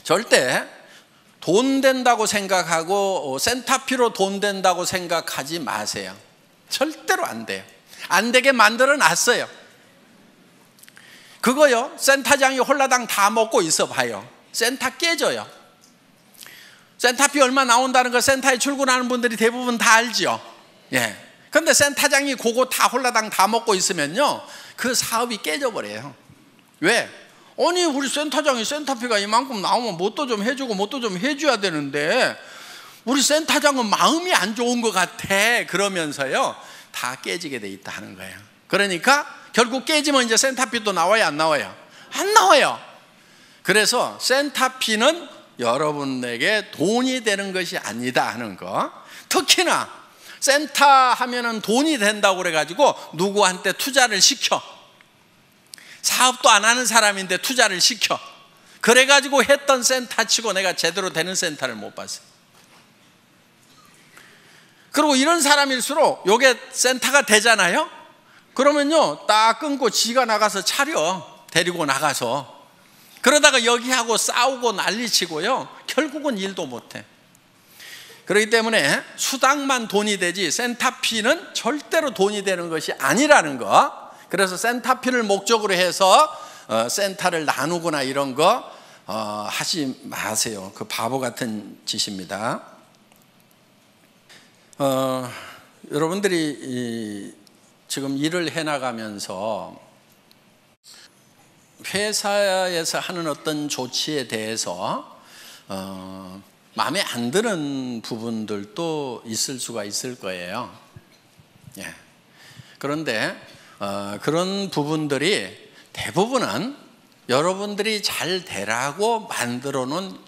절대 돈 된다고 생각하고 센터피로 돈 된다고 생각하지 마세요. 절대로 안 돼요. 안 되게 만들어 놨어요. 그거요, 센터장이 홀라당 다 먹고 있어 봐요. 센터 깨져요. 센터피 얼마 나온다는 거 센터에 출근하는 분들이 대부분 다 알죠. 예. 근데 센터장이 그거 다 홀라당 다 먹고 있으면요, 그 사업이 깨져버려요. 왜? 아니, 우리 센터장이 센터피가 이만큼 나오면 뭣도 좀 해주고 뭣도 좀 해줘야 되는데 우리 센터장은 마음이 안 좋은 것 같아 그러면서요, 다 깨지게 돼 있다 하는 거예요. 그러니까 결국 깨지면 이제 센터피도 나와요, 안 나와요? 안 나와요. 그래서 센터피는 여러분에게 돈이 되는 것이 아니다 하는 거. 특히나 센터 하면은 돈이 된다고 그래가지고 누구한테 투자를 시켜. 사업도 안 하는 사람인데 투자를 시켜. 그래가지고 했던 센터 치고 내가 제대로 되는 센터를 못 봤어요. 그리고 이런 사람일수록 요게 센터가 되잖아요. 그러면요, 딱 끊고 지가 나가서 차려. 데리고 나가서. 그러다가 여기하고 싸우고 난리치고요, 결국은 일도 못해. 그렇기 때문에 수당만 돈이 되지 센터피는 절대로 돈이 되는 것이 아니라는 거. 그래서 센터피를 목적으로 해서 센터를 나누거나 이런 거 하지 마세요. 그 바보 같은 짓입니다. 여러분들이 지금 일을 해나가면서 회사에서 하는 어떤 조치에 대해서 마음에 안 드는 부분들도 있을 수가 있을 거예요. 예. 그런데 그런 부분들이 대부분은 여러분들이 잘 되라고 만들어 놓은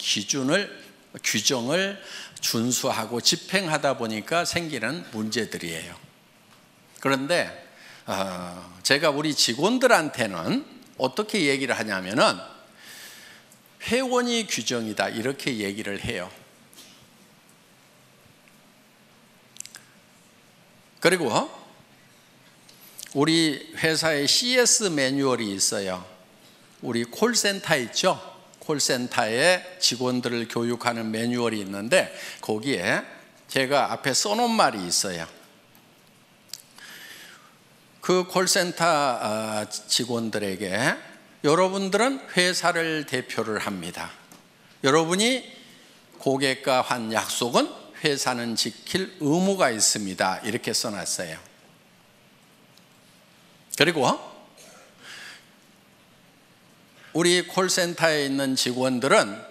규정을 준수하고 집행하다 보니까 생기는 문제들이에요. 그런데 제가 우리 직원들한테는 어떻게 얘기를 하냐면은 회원이 규정이다 이렇게 얘기를 해요. 그리고 우리 회사에 CS 매뉴얼이 있어요. 우리 콜센터 있죠? 콜센터에 직원들을 교육하는 매뉴얼이 있는데 거기에 제가 앞에 써놓은 말이 있어요. 그 콜센터 직원들에게 여러분들은 회사를 대표를 합니다. 여러분이 고객과 한 약속은 회사는 지킬 의무가 있습니다. 이렇게 써놨어요. 그리고 우리 콜센터에 있는 직원들은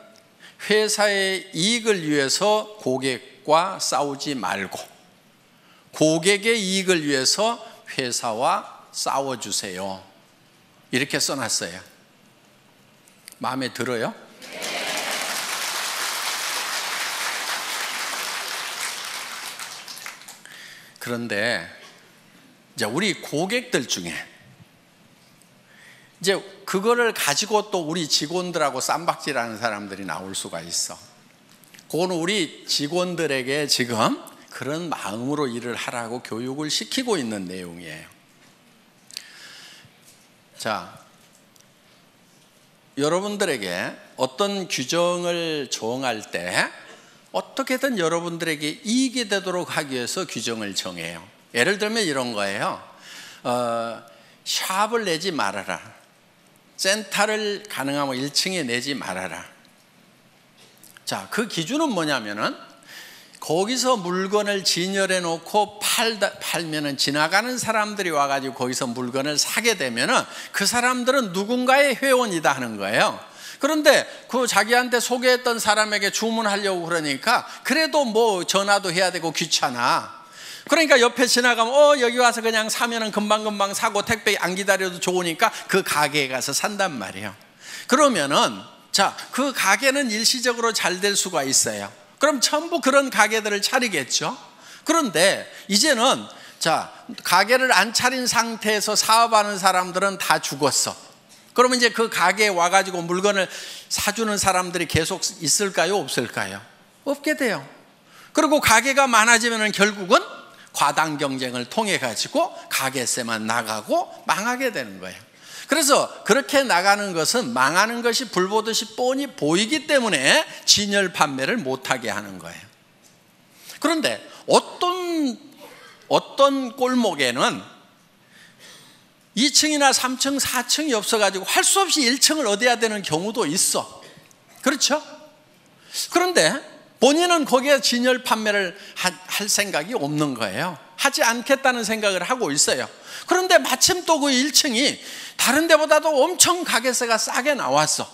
회사의 이익을 위해서 고객과 싸우지 말고 고객의 이익을 위해서 회사와 싸워주세요. 이렇게 써놨어요. 마음에 들어요? 그런데 이제 우리 고객들 중에 이제 그거를 가지고 또 우리 직원들하고 쌈박질하는 사람들이 나올 수가 있어. 그거는 우리 직원들에게 지금 그런 마음으로 일을 하라고 교육을 시키고 있는 내용이에요. 자, 여러분들에게 어떤 규정을 정할 때 어떻게든 여러분들에게 이익이 되도록 하기 위해서 규정을 정해요. 예를 들면 이런 거예요. 샵을 내지 말아라. 센터를 가능하면 1층에 내지 말아라. 자, 그 기준은 뭐냐면은 거기서 물건을 진열해 놓고 팔면은 지나가는 사람들이 와가지고 거기서 물건을 사게 되면은 그 사람들은 누군가의 회원이다 하는 거예요. 그런데 그 자기한테 소개했던 사람에게 주문하려고 그러니까 그래도 뭐 전화도 해야 되고 귀찮아. 그러니까 옆에 지나가면 여기 와서 그냥 사면은 금방금방 사고 택배 안 기다려도 좋으니까 그 가게에 가서 산단 말이에요. 그러면은 자, 그 가게는 일시적으로 잘 될 수가 있어요. 그럼 전부 그런 가게들을 차리겠죠. 그런데 이제는 자, 가게를 안 차린 상태에서 사업하는 사람들은 다 죽었어. 그러면 이제 그 가게에 와가지고 물건을 사주는 사람들이 계속 있을까요? 없을까요? 없게 돼요. 그리고 가게가 많아지면 결국은 과당 경쟁을 통해 가지고 가게세만 나가고 망하게 되는 거예요. 그래서 그렇게 나가는 것은 망하는 것이 불보듯이 뻔히 보이기 때문에 진열 판매를 못하게 하는 거예요. 그런데 어떤 골목에는 2층이나 3층, 4층이 없어가지고 할 수 없이 1층을 얻어야 되는 경우도 있어. 그렇죠? 그런데 본인은 거기에 진열 판매를 할 생각이 없는 거예요. 하지 않겠다는 생각을 하고 있어요. 그런데 마침 또 그 1층이 다른 데보다도 엄청 가게세가 싸게 나왔어.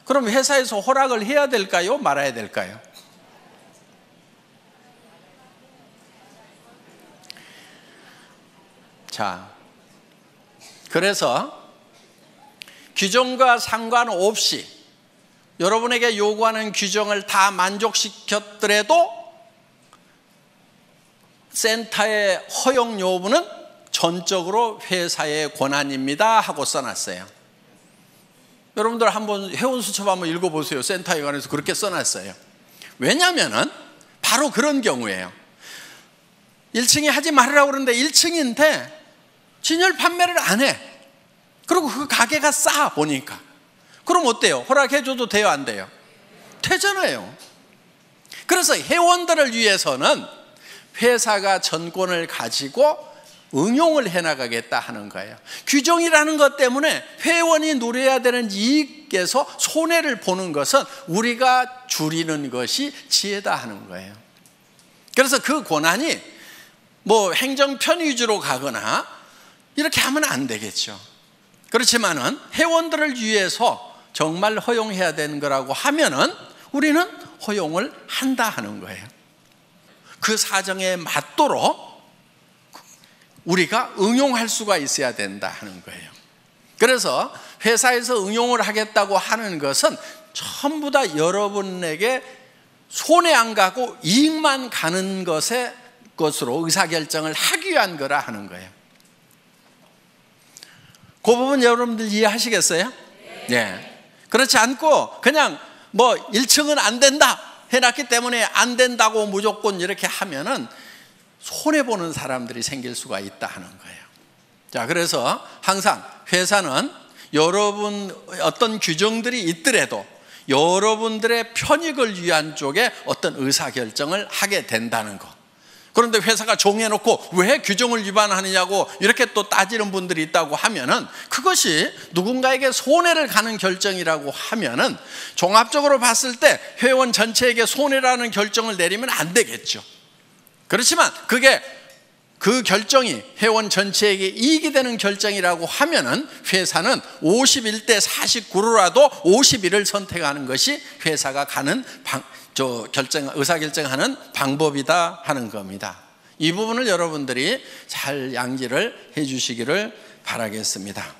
그럼 회사에서 허락을 해야 될까요? 말아야 될까요? 자, 그래서 규정과 상관없이 여러분에게 요구하는 규정을 다 만족시켰더라도 센터의 허용 여부는 전적으로 회사의 권한입니다 하고 써놨어요. 여러분들 한번 회원수첩 한번 읽어보세요. 센터에 관해서 그렇게 써놨어요. 왜냐하면 바로 그런 경우예요. 1층에 하지 말으라고 그러는데 1층인데 진열 판매를 안 해. 그리고 그 가게가 싸 보니까. 그럼 어때요? 허락해줘도 돼요? 안 돼요? 되잖아요. 그래서 회원들을 위해서는 회사가 전권을 가지고 응용을 해나가겠다 하는 거예요. 규정이라는 것 때문에 회원이 누려야 되는 이익에서 손해를 보는 것은 우리가 줄이는 것이 지혜다 하는 거예요. 그래서 그 권한이 뭐 행정편 위주로 가거나 이렇게 하면 안 되겠죠. 그렇지만은 회원들을 위해서 정말 허용해야 되는 거라고 하면은 우리는 허용을 한다 하는 거예요. 그 사정에 맞도록 우리가 응용할 수가 있어야 된다 하는 거예요. 그래서 회사에서 응용을 하겠다고 하는 것은 전부 다 여러분에게 손해 안 가고 이익만 가는 것으로 의사결정을 하기 위한 거라 하는 거예요. 그 부분 여러분들 이해하시겠어요? 네. 그렇지 않고 그냥 뭐 1층은 안 된다 해놨기 때문에 안 된다고 무조건 이렇게 하면은 손해보는 사람들이 생길 수가 있다 하는 거예요. 자, 그래서 항상 회사는 여러분 어떤 규정들이 있더라도 여러분들의 편익을 위한 쪽에 어떤 의사결정을 하게 된다는 거. 그런데 회사가 정해놓고 왜 규정을 위반하느냐고 이렇게 또 따지는 분들이 있다고 하면은 그것이 누군가에게 손해를 가는 결정이라고 하면은 종합적으로 봤을 때 회원 전체에게 손해라는 결정을 내리면 안 되겠죠. 그렇지만 그 결정이 회원 전체에게 이익이 되는 결정이라고 하면은 회사는 51대 49로라도 51을 선택하는 것이 회사가 가는 의사결정하는 방법이다 하는 겁니다. 이 부분을 여러분들이 잘 양지를 해 주시기를 바라겠습니다.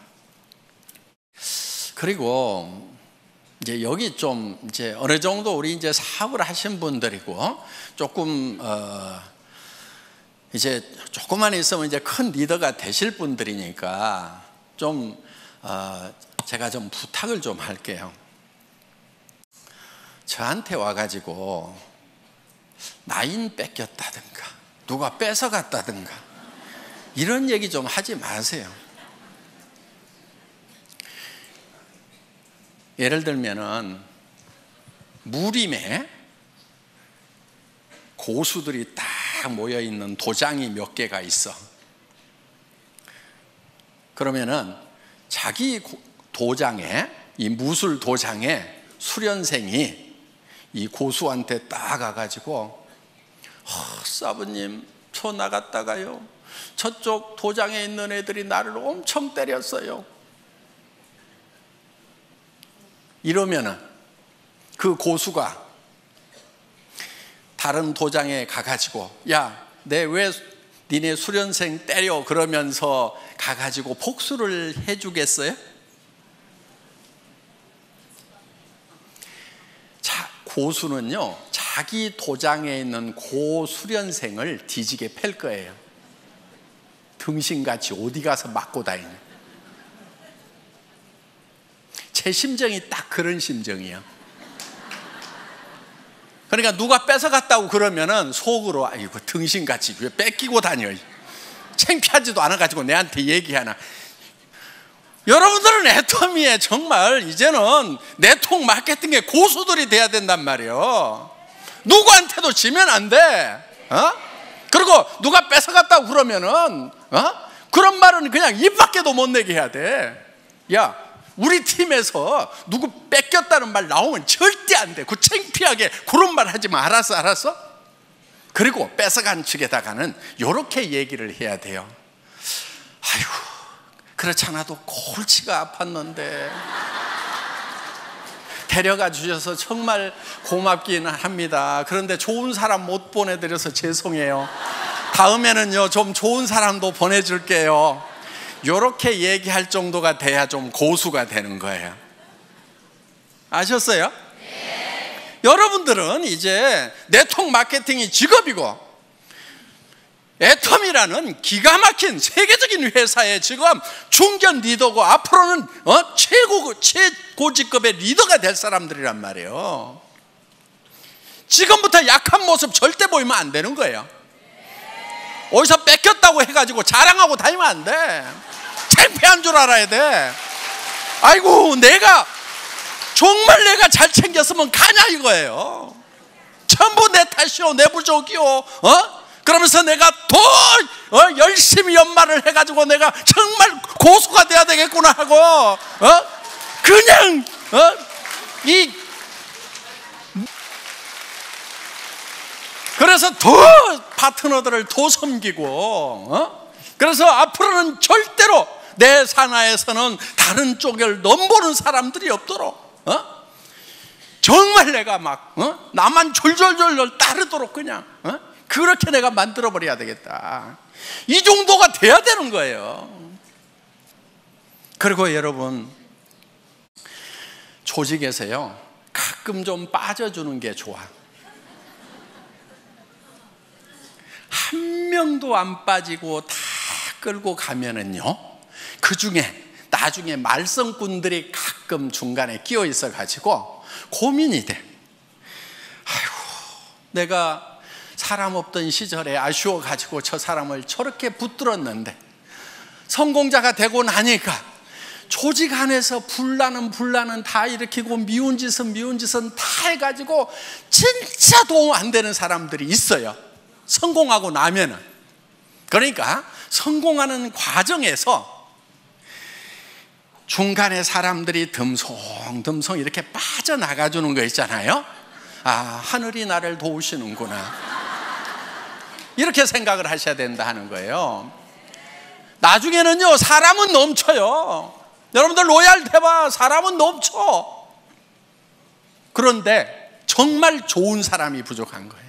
그리고 이제 여기 좀 이제 어느 정도 우리 이제 사업을 하신 분들이고 조금 이제 조금만 있으면 이제 큰 리더가 되실 분들이니까 좀 제가 좀 부탁을 좀 할게요. 저한테 와가지고 나인 뺏겼다든가 누가 뺏어갔다든가 이런 얘기 좀 하지 마세요. 예를 들면은 무림에 고수들이 딱 모여있는 도장이 몇 개가 있어. 그러면은 자기 도장에, 이 무술 도장에 수련생이 이 고수한테 딱 가가지고 사부님 저 나갔다가요 저쪽 도장에 있는 애들이 나를 엄청 때렸어요. 이러면은 그 고수가 다른 도장에 가가지고 야, 내 왜 니네 수련생 때려 그러면서 가가지고 복수를 해주겠어요? 자, 고수는요 자기 도장에 있는 고수련생을 뒤지게 팰 거예요. 등신같이 어디 가서 맞고 다니는. 제 심정이 딱 그런 심정이에요. 그러니까 누가 뺏어갔다고 그러면은 속으로 아이고 등신같이 왜 뺏기고 다녀, 창피하지도 않아가지고 내한테 얘기하나. 여러분들은 애터미에 정말 이제는 네트워크 마케팅의 고수들이 돼야 된단 말이에요. 누구한테도 지면 안 돼. 그리고 누가 뺏어갔다고 그러면은 그런 말은 그냥 입 밖에도 못 내게 해야 돼. 야, 우리 팀에서 누구 뺏겼다는 말 나오면 절대 안 돼. 그 창피하게 그런 말 하지 마. 알았어? 그리고 뺏어간 측에다가는 이렇게 얘기를 해야 돼요. 아이고, 그렇지 않아도 골치가 아팠는데 데려가 주셔서 정말 고맙기는 합니다. 그런데 좋은 사람 못 보내드려서 죄송해요. 다음에는요 좀 좋은 사람도 보내줄게요. 이렇게 얘기할 정도가 돼야 좀 고수가 되는 거예요. 아셨어요? 네. 여러분들은 이제 네트워크 마케팅이 직업이고 애텀이라는 기가 막힌 세계적인 회사의 지금 중견 리더고 앞으로는 최고직급의 리더가 될 사람들이란 말이에요. 지금부터 약한 모습 절대 보이면 안 되는 거예요. 어디서 뺏겼다고 해가지고 자랑하고 다니면 안 돼. 창피한 줄 알아야 돼. 아이고, 정말 내가 잘 챙겼으면 가냐 이거예요. 전부 내 탓이요, 내 부족이요. 그러면서 내가 더 열심히 연말을 해가지고 내가 정말 고수가 돼야 되겠구나 하고 그냥 그래서 더 파트너들을 더 섬기고 그래서 앞으로는 절대로 내 산하에서는 다른 쪽을 넘보는 사람들이 없도록 정말 내가 막 나만 졸졸졸 따르도록 그냥 그렇게 내가 만들어버려야 되겠다. 이 정도가 돼야 되는 거예요. 그리고 여러분, 조직에서요 가끔 좀 빠져주는 게 좋아. 한 명도 안 빠지고 다 끌고 가면은요, 그 중에 나중에 말썽꾼들이 가끔 중간에 끼어 있어가지고 고민이 돼. 아이고, 내가 사람 없던 시절에 아쉬워가지고 저 사람을 저렇게 붙들었는데 성공자가 되고 나니까 조직 안에서 분란은 다 일으키고 미운 짓은 다 해가지고 진짜 도움 안 되는 사람들이 있어요. 성공하고 나면은. 그러니까 성공하는 과정에서 중간에 사람들이 듬성듬성 이렇게 빠져나가 주는 거 있잖아요. 아, 하늘이 나를 도우시는구나, 이렇게 생각을 하셔야 된다 하는 거예요. 나중에는요 사람은 넘쳐요. 여러분들 로얄 대봐, 사람은 넘쳐. 그런데 정말 좋은 사람이 부족한 거예요.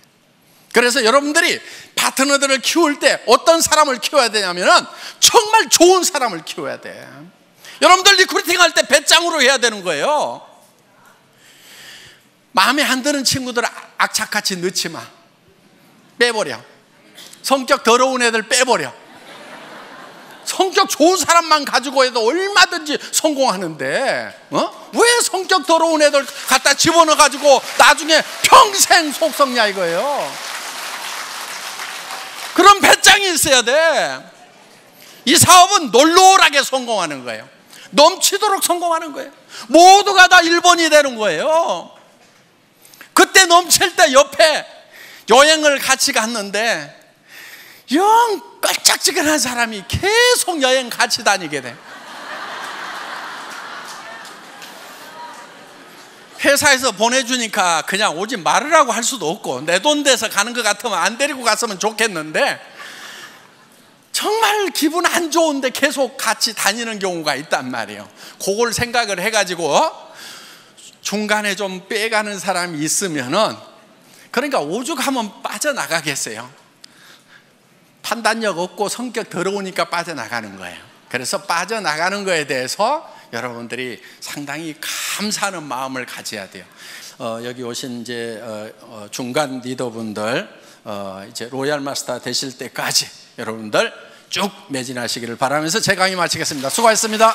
그래서 여러분들이 파트너들을 키울 때 어떤 사람을 키워야 되냐면은 정말 좋은 사람을 키워야 돼. 여러분들 리크루팅 할 때 배짱으로 해야 되는 거예요. 마음에 안 드는 친구들 악착같이 넣지 마. 빼버려. 성격 더러운 애들 빼버려. 성격 좋은 사람만 가지고 해도 얼마든지 성공하는데 왜 성격 더러운 애들 갖다 집어넣어 가지고 나중에 평생 속썩냐 이거예요. 그런 배짱이 있어야 돼. 이 사업은 놀놀하게 성공하는 거예요. 넘치도록 성공하는 거예요. 모두가 다 1번이 되는 거예요. 그때 넘칠 때 옆에 여행을 같이 갔는데 영 깔짝지근한 사람이 계속 여행 같이 다니게 돼. 회사에서 보내주니까 그냥 오지 말으라고 할 수도 없고, 내 돈 돼서 가는 것 같으면 안 데리고 갔으면 좋겠는데 정말 기분 안 좋은데 계속 같이 다니는 경우가 있단 말이에요. 그걸 생각을 해가지고 중간에 좀 빼가는 사람이 있으면은, 그러니까 오죽하면 빠져나가겠어요. 판단력 없고 성격 더러우니까 빠져나가는 거예요. 그래서 빠져나가는 거에 대해서 여러분들이 상당히 감사하는 마음을 가져야 돼요. 여기 오신 이제 중간 리더분들 이제 로얄 마스터 되실 때까지 여러분들 쭉 매진하시기를 바라면서 제 강의 마치겠습니다. 수고하셨습니다.